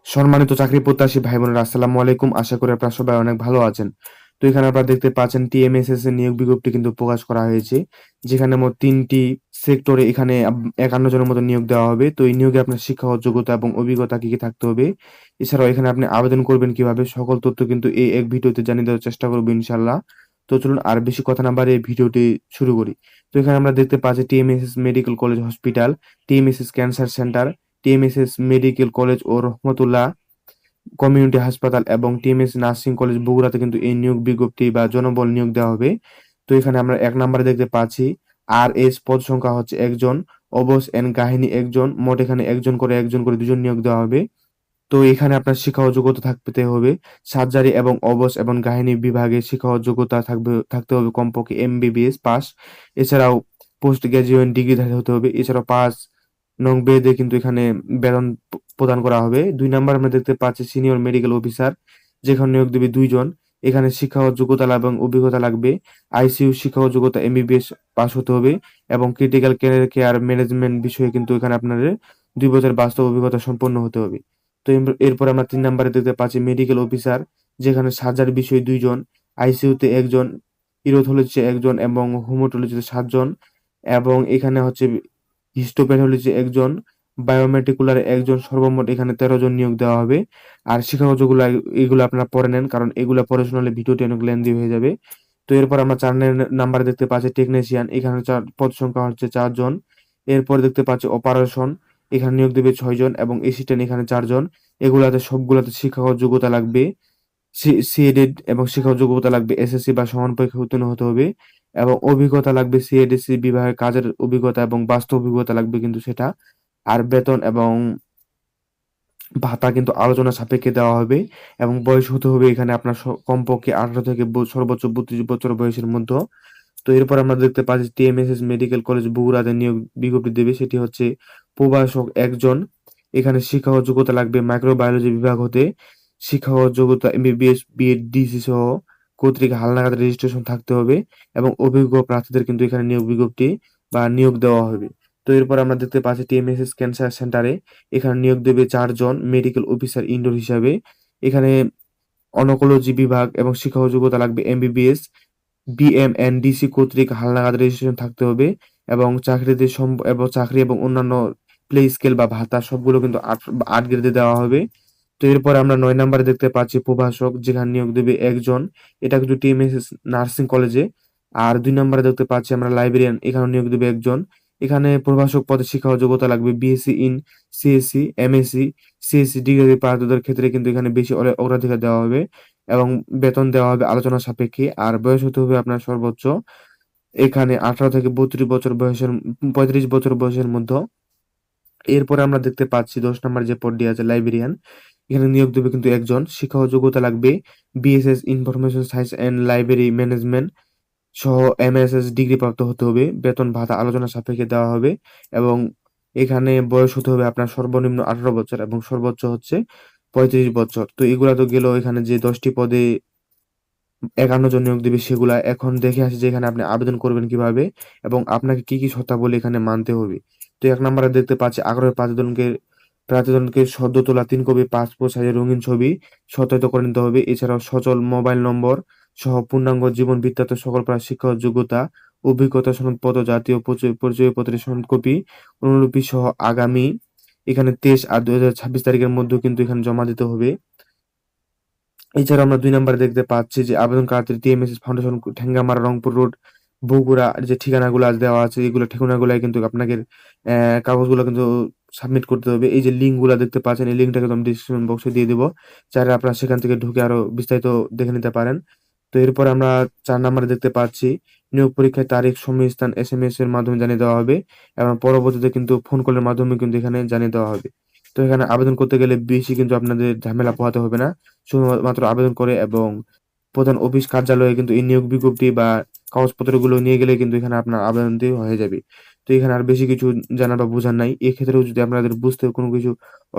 সম্মানিত চাকরি প্রত্যাশী ভাই বোনেরা, আসসালামু আলাইকুম। আশা করি আপনারা সবাই অনেক ভালো আছেন। তো এখানে আপনারা দেখতে পাচ্ছেন টিএমএসএস এর নিয়োগ বিজ্ঞপ্তি কিন্তু প্রকাশ করা হয়েছে, যেখানে মোট ৩টি সেক্টরে এখানে ৫১ জনের মতো নিয়োগ দেওয়া হবে। তো এই নিয়োগে আপনার শিক্ষাগত যোগ্যতা এবং অভিজ্ঞতা কি থাকতে হবে, এছাড়াও এখানে আপনি আবেদন করবেন কিভাবে, সকল তথ্য কিন্তু এই এক ভিডিওতে জানিয়ে দেওয়ার চেষ্টা করব ইনশাআল্লাহ। তো চলুন আর বেশি কথা না বাড়িয়ে ভিডিওটি শুরু করি। তো এখানে আমরা দেখতে পাচ্ছি TMSS medical college hospital, TMSS cancer centre, TMSS medical college ও রহমতুল্লাহ কমিউনিটি হাসপাতাল এবং টিএমএস নার্সিং কলেজ বগুড়াতে কিন্তু এই নিয়োগ বিজ্ঞপ্তি বা জনবল নিয়োগ দেওয়া হবে। তো এখানে আমরা ১ নাম্বারে দেখতে পাচ্ছি RS পদ সংখ্যা হচ্ছে ১ জন, অবস এন্ড গাহিনী ১ জন। মোট এখানে ১ জন করে ২ জন নিয়োগ দেওয়া হবে। তো এখানে আপনার শিক্ষা ও যোগ্যতা থাকতে হবে সার্জারি এবং অবস এবং গাহিনী বিভাগে শিক্ষা ও যোগ্যতা থাকতে হবে কমপক্ষে MBBS পাস। এছাড়াও পোস্ট গ্রাজুয়েট ডিগ্রিধারী হতে হবে। এছাড়াও ৫ নং বেদে কিন্তু এখানে বেতন প্রদান করা হবে। ২ নাম্বার আমরা দেখতে পাচ্ছি সিনিয়র মেডিকেল অফিসার, যেখানে নিয়োগ দেবে ২ জন। এখানে শিক্ষা ও যোগ্যতা এবং অভিজ্ঞতা লাগবে। আইসিইউ শিক্ষা ও যোগ্যতা MBBS পাস হতে হবে এবং ক্রিটিক্যাল কেয়ার ম্যানেজমেন্ট বিষয়ে কিন্তু এখানে আপনাদের ২ বছরের বাস্তব অভিজ্ঞতা সম্পন্ন হতে হবে। তো এরপর আমরা ৩ নাম্বারে দেখতে পাচ্ছি মেডিকেল অফিসার, যেখানে সার্জারি বিষয়ে ২ জন, আইসিইউতে ১ জন, ইউরোথোলজিতে ১ জন এবং হেমাটোলজিতে ৭ জন এবং এখানে হচ্ছে হিস্টোপ্যাথোলজি ১ জন, বায়োমেটিকুলারে ১ জন, সর্বমোট এখানে ১৩ জন নিয়োগ দেওয়া হবে। আর শিক্ষাগত এগুলো আপনারা পড়ে নেন, কারণ এগুলা পড়ে শোনালে ভিডিওটি অনেক লেন্দি হয়ে যাবে। তো এরপর আমরা ৪ নাম্বারে দেখতে পাচ্ছি টেকনিশিয়ান, এখানে পদ সংখ্যা হচ্ছে ৪ জন। এরপর দেখতে পাচ্ছি অপারেশন, এখানে নিয়োগ দেবে ৬ জন এবং অ্যাসিস্ট্যান্ট এখানে ৪ জন। এগুলাতে সবগুলাতে শিক্ষাগত যোগ্যতা লাগবে সিএডেড এবং শিক্ষাগত যোগ্যতা লাগবে এসএসসি বা সমান পরীক্ষায় উত্তীর্ণ হতে হবে এবং অভিজ্ঞতা লাগবে সিএডিসি বিভাগে কাজের অভিজ্ঞতা এবং বাস্তব অভিজ্ঞতা লাগবে কিন্তু সেটা। আর বেতন এবং ভাতা কিন্তু আলোচনা সাপেক্ষে দেওয়া হবে এবং বয়স হতে হবে এখানে আপনার কমপক্ষে ১৮ থেকে সর্বোচ্চ ৩২ বছর বয়সের মধ্যে। তো এরপর আমরা দেখতে পাচ্ছি টিএমএসএস মেডিকেল কলেজ বগুড়াতে নিয়োগ বিজ্ঞপ্তি দেবে, সেটি হচ্ছে প্রভাষক ১ জন। এখানে শিক্ষা ও যোগ্যতা লাগবে মাইক্রোবায়োলজি বিভাগ হতে, শিক্ষা ও যোগ্যতা MBBS বিএড ডিসি সহ কর্তৃক হালনাগাদ রেজিস্ট্রেশন থাকতে হবে এবং অভিজ্ঞ প্রার্থীদের কিন্তু এখানে নিয়োগ বিজ্ঞপ্তি বা নিয়োগ দেওয়া হবে। তো এরপর আমরা দেখতে পাচ্ছি টিএমএসএস ক্যান্সার সেন্টারে, এখানে নিয়োগ দেবে ৪ জন মেডিকেল অফিসার ইনডোর হিসাবে। এখানে অনকোলজি বিভাগ এবং শিক্ষা ও যোগ্যতা লাগবে MBBS BMNDC কর্তৃক হালনাগাদ রেজিস্ট্রেশন থাকতে হবে এবং চাকরি এবং অন্যান্য প্লে স্কেল বা ভাতা সবগুলো কিন্তু ৮ গ্রেডে দেওয়া হবে। তো এরপর আমরা ৯ নাম্বারে দেখতে পাচ্ছি প্রভাষক, যেখানে নিয়োগ দেবে ১ জন। এটা কিন্তু টিএমএসএস নার্সিং কলেজে। আর ২ নাম্বারে দেখতে পাচ্ছি আমরা লাইব্রেরিয়ান, এখানে নিয়োগ দেবে ১ জন। এখানে প্রভাষক পদে শিক্ষা ও যোগ্যতা লাগবে BSc in CSC, MSc, CSC degree প্রার্থীদের ক্ষেত্রে কিন্তু এখানে বেশি অগ্রাধিকার দেওয়া হবে এবং বেতন দেওয়া হবে আলোচনা সাপেক্ষে। আর বয়স হতে হবে আপনার সর্বোচ্চ এখানে ১৮ থেকে ৩৫ বছর বয়সের মধ্যে। এরপরে আমরা দেখতে পাচ্ছি ১০ নাম্বার যে পদটি আছে লাইব্রেরিয়ান, এখানে নিয়োগ দেবে কিন্তু ১ জন। শিক্ষা ও যোগ্যতা লাগবে BSS information science and library management সহ MSS ডিগ্রি প্রাপ্ত হতে হবে। বেতন ভাতা আলোচনা সাপেক্ষে দেওয়া হবে এবং এখানে বয়স হতে হবে আপনার সর্বনিম্ন ১৮ বছর এবং সর্বোচ্চ হচ্ছে ৩৫ বছর। তো এগুলা তো গেল এখানে যে ১০ টি পদে ৫১ জন নিয়োগ দিবে সেগুলা। এখন দেখে আসি যে এখানে আপনি আবেদন করবেন কিভাবে এবং আপনাকে কি, কি শর্তাবলী এখানে মানতে হবে। তো ১ নাম্বারে দেখতে পাচ্ছি আগ্রহী প্রার্থীগণকে সদ্য তোলা ৩ কপি পাসপোর্ট সাইজের রঙিন ছবি সত্যায়িত করে নিতে হবে। এছাড়াও সচল মোবাইল নম্বর সহ পূর্ণাঙ্গ জীবন বৃত্তান্ত সকল শিক্ষা ও যোগ্যতা, অভিজ্ঞতা সনদপত্র, জাতীয় পরিচয়পত্রের সনদ কপি, অনুলিপি সহ আগামী এখানে ২৩/৮/২০২৬ তারিখের মধ্যে কিন্তু এখানে জমা দিতে হবে। এছাড়া আমরা ২ নাম্বারে দেখতে পাচ্ছি যে আবেদনকারীদের TMSS foundation Thengamara, Rangpur road, Bogura যে ঠিকানাগুলো আজ দেওয়া আছে, এগুলো ঠিকানাগুলাই কিন্তু আপনাকে কাগজগুলো কিন্তু সাবমিট করতে হবে। এই যে লিঙ্কগুলা দেখতে পাচ্ছেন, এই লিঙ্কটা কিন্তু আমি ডিসক্রিপশন বক্সে দিয়ে দিব। চাইলে আপনারা সেখান থেকে ঢুকে আরো বিস্তারিত দেখে নিতে পারেন। তো এরপর আমরা ৪ নাম্বারে দেখতে পাচ্ছি নিয়োগ পরীক্ষার তারিখ, সময়, স্থান SMS এর মাধ্যমে জানিয়ে দেওয়া হবে এবং পরবর্তীতে কিন্তু ফোন কলের মাধ্যমে কিন্তু এখানে জানিয়ে দেওয়া হবে। তো এখানে আবেদন করতে গেলে বেশি কিন্তু আপনাদের ঝামেলা পোহাতে হবে না। শুধুমাত্র আবেদন করে এবং প্রধান অফিস কার্যালয়ে কিন্তু এই নিয়োগ বিজ্ঞপ্তি বা কাগজপত্রগুলো নিয়ে গেলে কিন্তু এখানে আপনার আবেদনটি হয়ে যাবে। তো এখানে আর বেশি কিছু জানার বা বোঝার নাই। এক্ষেত্রেও যদি আপনাদের বুঝতে কোনো কিছু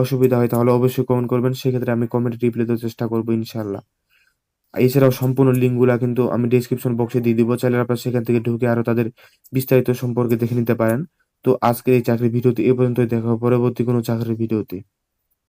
অসুবিধা হয় তাহলে অবশ্যই কমেন্ট করবেন। সেক্ষেত্রে আমি কমেন্টে রিপ্লাই দেওয়ার চেষ্টা করব ইনশাআল্লাহ। এছাড়াও সম্পূর্ণ লিঙ্কগুলা কিন্তু আমি ডেসক্রিপশন বক্সে দিয়ে দিব। চাইলে আপনারা সেখান থেকে ঢুকে আরো তাদের বিস্তারিত সম্পর্কে দেখে নিতে পারেন। তো আজকের এই চাকরির ভিডিওতে এ পর্যন্তই। দেখা হবে পরবর্তী কোনো চাকরির ভিডিওতে।